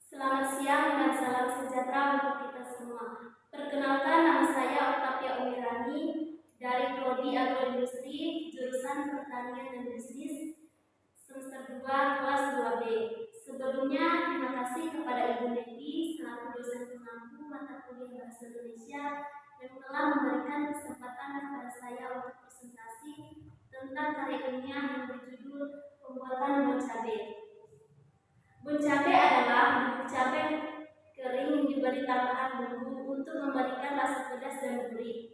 Selamat siang dan salam sejahtera untuk kita semua. Perkenalkan, nama saya Octavia Umirani dari Prodi Agroindustri, jurusan Pertanian dan Bisnis, semester 2 kelas 2B. Sebelumnya, terima kasih kepada Ibu Neti selaku dosen pengampu mata kuliah Bahasa Indonesia yang telah memberikan kesempatan kepada saya untuk presentasi tentang karya ilmiah yang berjudul Pembuatan Bon Cabe. Bon cabe adalah bubuk cabai kering yang diberi tambahan bumbu untuk memberikan rasa pedas dan gurih.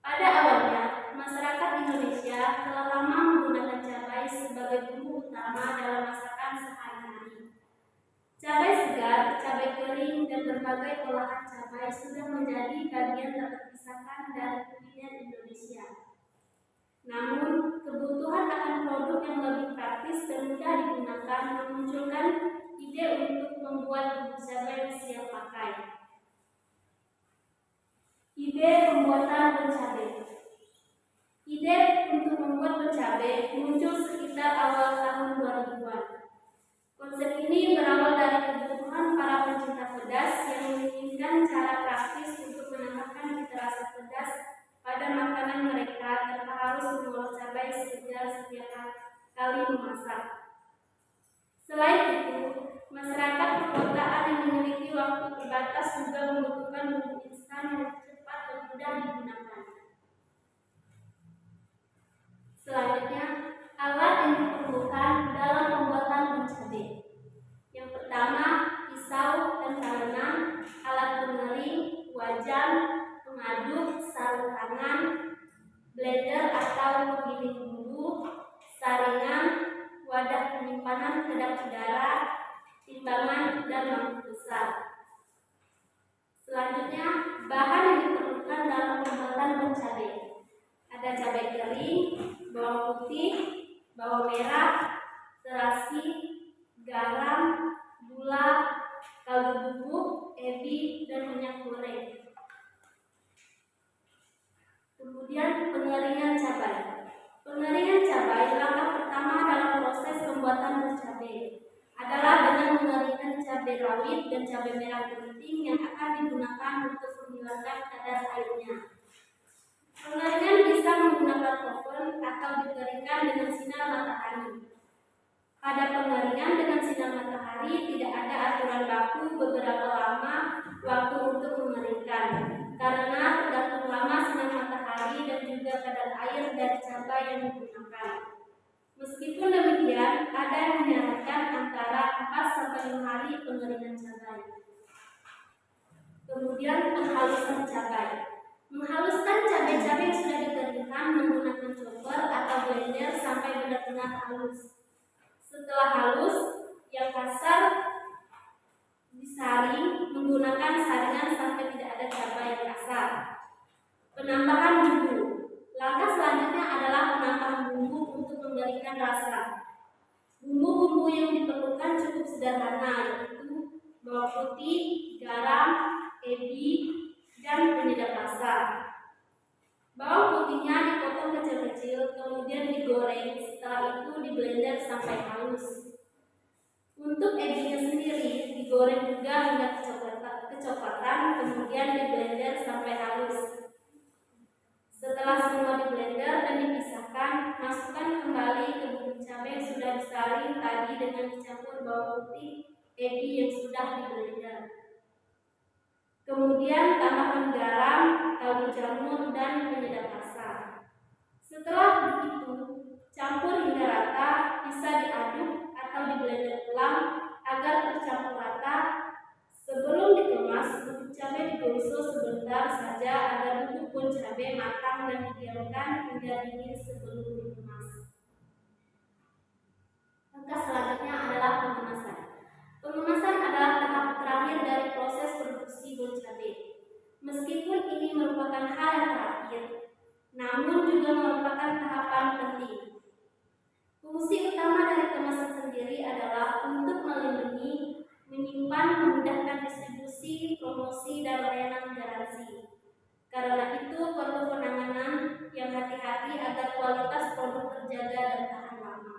Pada awalnya, masyarakat Indonesia telah lama menggunakan cabai sebagai bumbu utama dalam masakan sehari-hari. Cabai segar, cabai kering, dan berbagai olahan cabai sudah menjadi bagian tak terpisahkan dari kuliner Indonesia. Namun, kebutuhan akan produk yang lebih praktis dan mudah digunakan memunculkan ide untuk membuat bubuk cabai siap pakai. Ide pembuatan bon cabe. Ide untuk membuat bon cabe muncul sekitar awal tahun 2000-an. Konsep ini berawal dari kebutuhan para pencinta pedas yang menginginkan cara praktis untuk menambahkan cita rasa pedas pada makanan mereka tanpa harus mengolah cabai segar setiap kali memasak. Selain itu, masyarakat perkotaan yang memiliki waktu terbatas juga membutuhkan bumbu instan yang cepat dan mudah digunakan. Selanjutnya, alat yang diperlukan dalam pembuatan bon cabe. Yang pertama, pisau dan tangan, alat pengering, wajan, pengaduk, sarung tangan, blender atau penggiling bumbu, saringan, wadah penyimpanan kedap udara, timbangan, dan mangkuk besar. Selanjutnya, bahan yang diperlukan dalam pembuatan bon cabe. Ada cabai kering, bawang putih, bawang merah, terasi, garam, gula, kaldu bubuk, ebi, dan minyak goreng. Kemudian pengeringan cabai. Pengeringan cabai langkah pertama dalam proses pembuatan bon cabe adalah dengan mengeringkan cabai rawit dan cabai merah keriting yang akan digunakan untuk menghilangkan kadar airnya. Pengeringan bisa menggunakan oven atau dikeringkan dengan sinar matahari. Pada pengeringan dengan sinar matahari tidak ada aturan baku beberapa lama waktu untuk mengeringkan, karena tergantung lama sinar matahari dan juga kadar air dari cabai yang digunakan. Meskipun demikian, ada yang menyarankan antara 4-5 hari pengeringan cabai. Kemudian penghalusan cabai. Menghaluskan cabai-cabai yang sudah dikeringkan menggunakan chopper atau blender sampai benar-benar halus. Setelah halus, yang kasar disaring menggunakan saringan sampai tidak ada cabai yang kasar. Penambahan bumbu. Langkah selanjutnya adalah penambahan bumbu untuk memberikan rasa. Bumbu-bumbu yang diperlukan cukup sederhana, yaitu bawang putih, garam, ebi, dan penyedap rasa. Bawang putihnya dipotong kecil-kecil, kemudian digoreng, setelah itu diblender sampai halus. Untuk ebinya sendiri digoreng juga hingga kecoklatan, kemudian diblender sampai halus. Setelah semua diblender dan dipisahkan, masukkan kembali ke bubuk cabai yang sudah disaring tadi dengan dicampur bawang putih, ebi yang sudah diblender. Kemudian tambahkan garam, kaldu jamur, dan penyedap rasa. Setelah begitu, campur hingga rata, bisa diaduk atau diblender ulang agar tercampur rata. Sebelum dikemas, bubuk cabai digosok sebentar saja agar bubuk bon cabai matang dan didiamkan hingga dingin sebelum dikemas. Langkah selanjutnya adalah pengemasan. Pengemasan adalah tahap terakhir dari proses produksi bon cabai. Meskipun ini merupakan hal yang terakhir, namun juga merupakan tahapan penting. Fungsi utama dari kemasan sendiri adalah Karena itu perlu penanganan yang hati-hati agar kualitas produk terjaga dan tahan lama.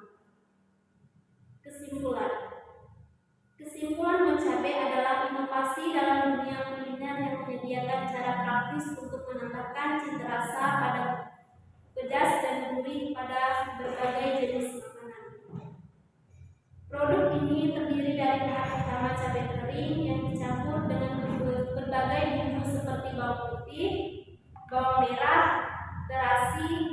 Kesimpulan Moncabe adalah inovasi dalam dunia kuliner yang menyediakan cara praktis untuk menambahkan cita rasa pada pedas dan gurih pada berbagai jenis makanan. Produk ini terdiri dari tahap pertama cabai kering yang dicampur dengan berbagai bumbu seperti bawang putih, bawang merah, terasi,